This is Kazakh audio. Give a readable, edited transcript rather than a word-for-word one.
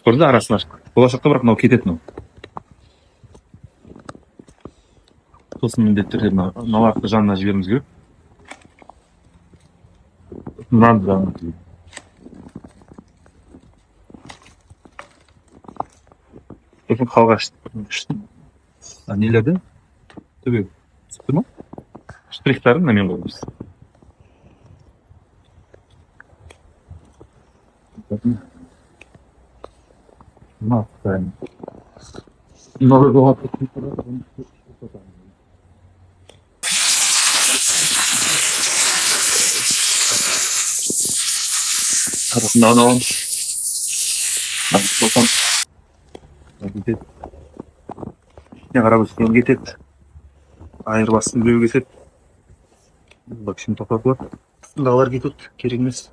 Көрді арасын ашып. Болашақта бірақ мынау кетеді мынау. Сосын міндетті түрде мыналарды жанына жіберіміз керек. Мынаны жанына. Сосын қалғаш нелерді төбе түсіпті ма? Штрихтарын мынамен қойымыз. Новый год. No. Кетеді. Қарап өскен кетеді. Айырбасын біреу кетеді. Бақшын тоқтап болады. Далар кетеді. Керек емес.